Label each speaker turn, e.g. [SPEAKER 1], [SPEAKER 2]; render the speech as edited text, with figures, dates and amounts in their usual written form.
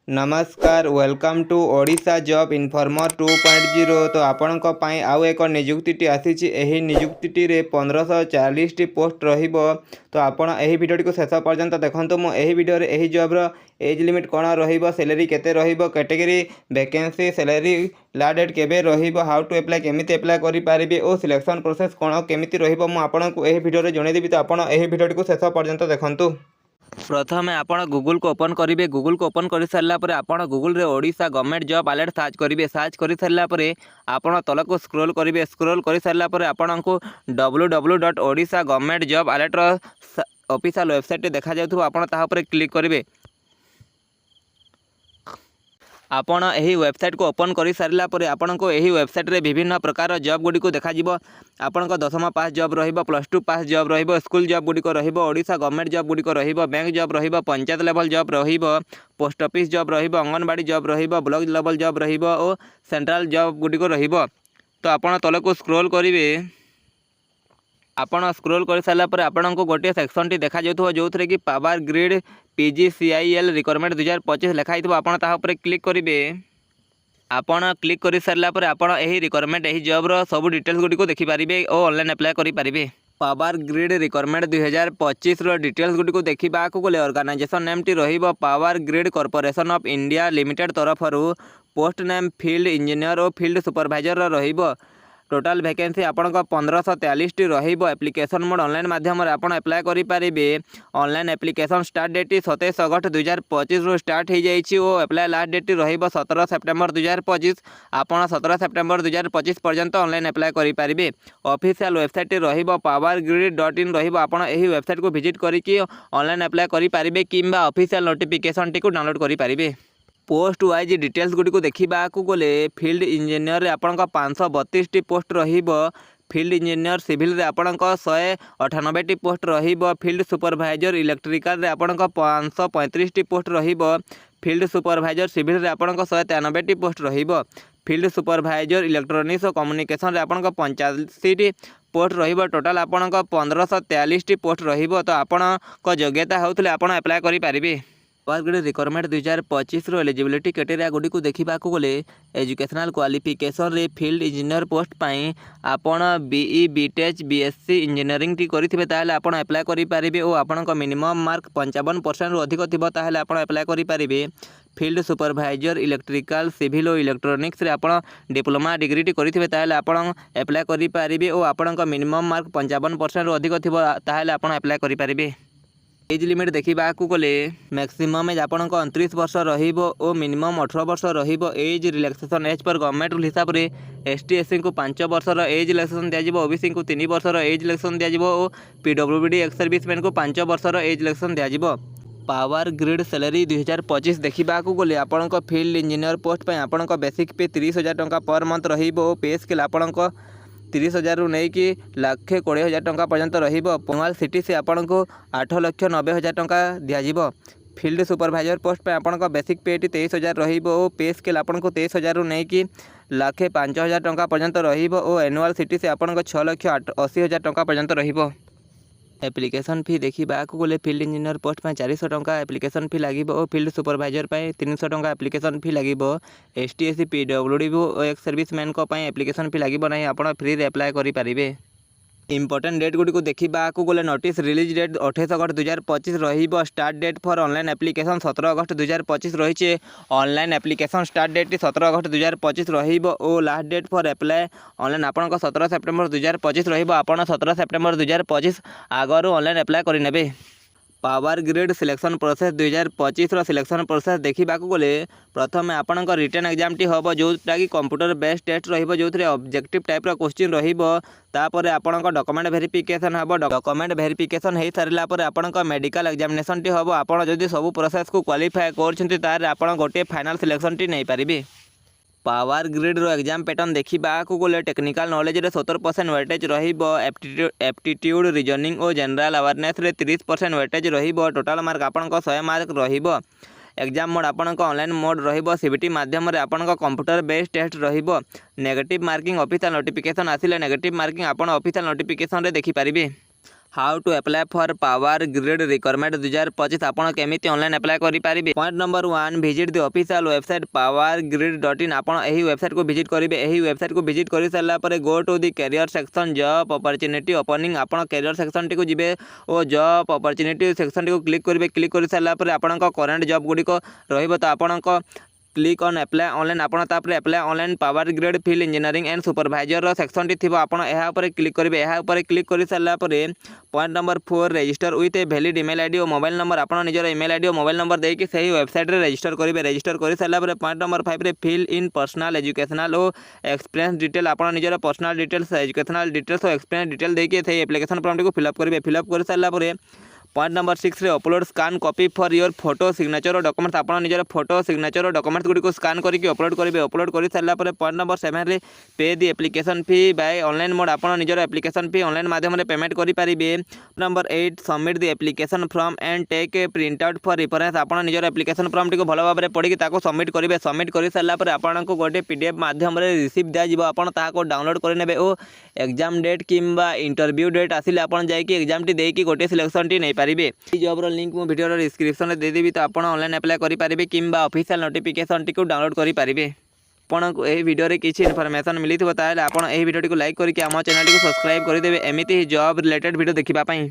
[SPEAKER 1] नमस्कार welcome to Odisha job informer 2.0। तो आपण आउ एक निजुक्ति आसी एही निजुक्ति रे 1540 पोस्ट रहिबो। तो आपण एही वीडियो को शेष पर्यंत देखंतु। मो एही वीडियो रे एही जॉब रो एज लिमिट कोन रहिबो, सैलरी केते रहिबो, category vacancy salary last date केबे रहिबो, हाउ टू अप्लाई केमिति अप्लाई करि पारिबे ओ सिलेक्शन प्रोसेस कोन केमिति रहिबो मो आपण को एही वीडियो रे जणे देबी। तो आपण एही वीडियो को शेष पर्यंत देखंतु। प्रथम आपण गूगल को ओपन करेंगे। गूगल को ओपन कर सारापर आपण गूगल रे Odisha government job alert search करेंगे। सर्च कर सारापर आपण तल को स्क्रोल करेंगे। स्क्रोल कर सारापर आपण को www.odisha-government-job-alert ऑफिशियल वेबसाइट देखा जाउथबो। आपण ताहा पर क्लिक करेंगे। आपण एही वेबसाइट को ओपन कर सारा पर आपण को एही वेबसाइट रे विभिन्न प्रकार जॉब गुडी को देखा जिवो। आपण को 10th पास जॉब रहिबो, +2 पास जॉब रहिबो, स्कूल जॉब गुडी को रहिबो, ओडिशा गवर्नमेंट जॉब गुडी को रहिबो, बैंक जॉब रहिबो, पंचायत लेवल जॉब रहिबो, पोस्ट ऑफिस जॉब रहिबो, अंगनवाड़ी जॉब रहिबो, ब्लॉक लेवल जॉब रहिबो और सेंट्रल जॉब गुडी को रहिबो। तो आपण तले को स्क्रॉल करिवे। आपण स्क्रॉल कर सारा पर आपण को गोटे सेक्शन टी देखा जाउथबो जो थरे कि पावर ग्रिड PGCIL रिक्वायरमेंट 2025 लिखाई थबो। आपण ताहा पर क्लिक करिवे। आपण क्लिक कर सारा पर आपण एही रिक्वायरमेंट एही जॉब रो सब डिटेल्स गुडी को देखि पारिबे और ऑनलाइन अप्लाई करि पारिबे। पावर ग्रिड रिक्वायरमेंट 2025 रो डिटेल्स गुडी को देखिबा को गले ऑर्गेनाइजेशन नेम टी रहिबो power grid corporation of India limited तरफरु। पोस्ट नेम फील्ड इंजीनियर और फील्ड सुपरवाइजर रहिबो। टोटाल वैकेंसी आपण को 1543 टी रहिबो। एप्लिकेशन मोड ऑनलाइन माध्यम रे आपण अप्लाई करि पारिबे। ऑनलाइन एप्लिकेशन स्टार्ट डेट 27 अगस्त 2025 रो स्टार्ट हो जाइछि और अप्लाई लास्ट डेट रहिबो 17 सेप्टेम्बर 2025। आपण 17 सेप्टेम्बर 2025 पर्यंत ऑनलाइन अप्लाई करि पारिबे। ऑफिशियल वेबसाइट रहिबो powergrid.in रहिबो। आपण एही वेबसाइट को विजिट करिकि ऑनलाइन अप्लाई करि पारिबे किंबा ऑफिशियल नोटिफिकेशन टी को डाउनलोड करि पारिबे। पोस्ट वाइज डिटेल्स गुडी को देखा गले फील्ड इंजीनियर रे आपण 532 टी पोस्ट रहिबो। फील्ड इंजीनियर सिविल रे आपण 198 टी पोस्ट रहिबो। फील्ड सुपरवाइजर इलेक्ट्रिकल रे आपण 535 टी पोस्ट रहिबो। फील्ड सुपरवाइजर सिविल रे आपण 193 टी पोस्ट रहिबो। फील्ड सुपरवाइजर इलेक्ट्रॉनिक्स और कम्युनिकेशन रे आपण 85 टी पोस्ट रहिबो। टोटल आपण 1543 टी पोस्ट रहिबो। तो आपण को योग्यता होउतले आपण अप्लाई करि पारिबे। पावर ग्रिड रिक्वायरमेंट 2025 रो एलिजिबिलिटी क्राइटेरिया गुडी को देखा गले एजुकेशनल क्वालिफिकेशन रे फील्ड इंजीनियर पोस्ट पाई आपण BE BTech BSc इंजीनियरिंग टी करिथिबे ताले आपण अप्लाई करि पारिबे और आपण को मिनिमम मार्क 55% रो अधिक थिबो ताले आपण अप्लाई करि पारिबे। फील्ड सुपरवाइजर इलेक्ट्रिकल सिविल और इलेक्ट्रॉनिक्स रे आपण डिप्लोमा डिग्री टी करिथिबे ताले आपण अप्लाई करि पारिबे और आपण को मिनिमम मार्क 55% रो अधिक थिबो ताले आपण अप्लाई करि पारिबे। एज लिमिट देखा गले मैक्सिमम एज आपण 29 वर्ष रहिबो और मिनिमम 18 वर्ष रहिबो। Age relaxation as per government rule हिसाब से ST SC को 5 वर्ष एज रिलैक्सेशन दिया, OBC को 3 वर्ष एज रिलैक्सेशन दिया और PWD एक्स सर्विसमैन को 5 वर्ष एज रिलैक्सेशन दिया। पावर ग्रिड सैलरी 2025 देखा गले आपण फील्ड इंजीनियर पोस्ट पर आपण बेसिक पे 30,000 टंका पर मंथ रहिबो। पे स्केल आपण 30,000 रु नहीं कि 1,20,000 टंका पर्यंत रहिबो। एनुअल सिटी से आपण को 8,90,000 टंका दिया। फील्ड सुपरवाइजर पोस्ट पे आपण बेसिक पे 23,000 रहिबो और पे स्केल आपण को 23,000 रु नहीं कि 1,05,000 टंका पर्यंत रहिबो और एनुअल सिटी से आपण 6,80,000 टंका पर्यंत रहिबो। एप्लिकेशन फी देखा गले फील्ड इंजीनियर पोस्ट पर 400 टंका एप्लिकेशन फी लगे और फील्ड सुपरवाइजर पर 300 टंका एप्लिकेशन फी लगे। ST SC PWD और एक्स सर्विसमैन को एप्लिकेशन फी लगे ना। आप फ्री रे अप्लाई करेंगे। इंपोर्टेंट डेट गुडी को देखा गले नोटिस रिलीज डेट 28 अगस्त 2025 रहिबो। Start date for online application 17 अगस्त 2025 रही। ऑनलाइन एप्लिकेशन स्टार्ट डेट 17 अगस्त 2025 रहिबो और last date for apply online आपण 17 सेप्टेम्बर 2025 रहिबो। आपण 17 सेप्टेम्बर 2025 आगरू ऑनलाइन अप्लाई करिनेबे। पावर ग्रिड सिलेक्शन प्रोसेस 2025 रो सिलेक्शन प्रोसेस देखा गले प्रथम आपण रिटन एग्जाम टी हम जोटा कि कंप्यूटर बेस्ड टेस्ट रहिबो जो ऑब्जेक्टिव टाइप रो क्वेश्चन रहिबो। तापर आपण डॉक्यूमेंट वेरिफिकेशन हम। डॉक्यूमेंट वेरिफिकेशन हो सारा पर आपण मेडिकल एग्जामिनेशन टी हम। आपण जदि सब प्रोसेस को क्वालिफाई करछन्ती तारे आपण गोटे फाइनल सिलेक्शन टी नहीं पारिबे। पावर ग्रिड रो एग्जाम पैटर्न देखा गले टेक्निकल नॉलेज रे 70% वेटेज रहिबो। एप्टीट्यूड रीजनिंग और जनरल अवेयरनेस रे 30% वेटेज रहिबो। टोटल मार्क आपण 100 मार्क रहिबो। एग्जाम मोड आपण ऑनलाइन मोड रहिबो। CBT माध्यम रे आपण कंप्यूटर बेस्ड टेस्ट रहिबो। नेगेटिव मार्किंग ऑफिशियल नोटिफिकेशन आसिले नेगेटिव मार्किंग आपण ऑफिशियल नोटिफिकेशन रे देखि पारिबे। How to apply for power grid requirement 2025 आपण केमिति ऑनलाइन अप्लाई करि पारिबे। Point number 1 visit the official website powergrid.in। आपण एही वेबसाइट को विजिट करिवे। एही वेबसाइट को विजिट करि सारला परे go to the career section job opportunity opening. आपण करियर सेक्शन टी को जिवे ओ जॉब अपॉर्चुनिटी सेक्शन टी को क्लिक करिवे। क्लिक करि सारला परे आपण करंट जॉब गुडी को रहिबो। तो आपण क्लिक ऑन अप्लाई ऑनलाइन। आपण तापर apply online power grade field engineering and supervisor रो सेक्शन टी थिबो। आपण एहा ऊपर क्लिक करिवे। एहा ऊपर क्लिक करि सारला परे point number 4 register with a valid email ID और मोबाइल नंबर। आपण निजर ईमेल आईडी और मोबाइल नंबर देके सही वेबसाइट रे रजिस्टर करिवे। रजिस्टर करि सारला परे पॉइंट नंबर 5 रे फिल इन पर्सनल एजुकेशनल और एक्सपीरियंस डिटेल। आपण निजर पर्सनल डिटेल्स एजुकेशनल डिटेल्स और एक्सपीरियंस डिटेल देके सही एप्लिकेशन फॉर्म को फिलअप करिवे। फिलअप कर सारला परे पॉइंट नंबर 6 रे upload scan copy for your photo signature और डॉक्यूमेंट्स। आपण निजर फोटो सिग्नेचर और डॉक्यूमेंट्स गुडी को स्कान करके अपलोड करिवे। अपलोड करि सारला परे पॉइंट नंबर 7 रे pay the application fee by online mode. आपण निजर एप्लिकेशन फी ऑनलाइन माध्यम रे पेमेंट करि पारिबे। Number 8 submit the application form and take a print out for reference. आपण निजर एप्लिकेशन फॉर्म टी को भलो भाबरे पढी कि ताको सबमिट करिवे। सबमिट करि सारला परे आपण को गोटे पीडीएफ माध्यम रे रिसीव दिया जिवो। आपण ताको डाउनलोड करि नेबे ओ एग्जाम डेट किंबा इंटरव्यू डेट आसिले आपण जाय कि एग्जाम टी देकी गोटे सिलेक्शन टी नै पारिबे। जॉब रो लिंक मु वीडियो रो डिस्क्रिप्शन में दे देबी। तो आपण ऑनलाइन अप्लाई करि पारिबे किंबा ऑफिशियल नोटिफिकेशन टी को डाउनलोड करि पारिबे। आपण को एही वीडियो रे किछि इन्फॉर्मेशन मिलिथिबो ताले आपण एही वीडियो टी को लाइक करिके हम चैनल टी को सब्सक्राइब करि देबे एमिति जॉब रिलेटेड वीडियो देखिबा पई।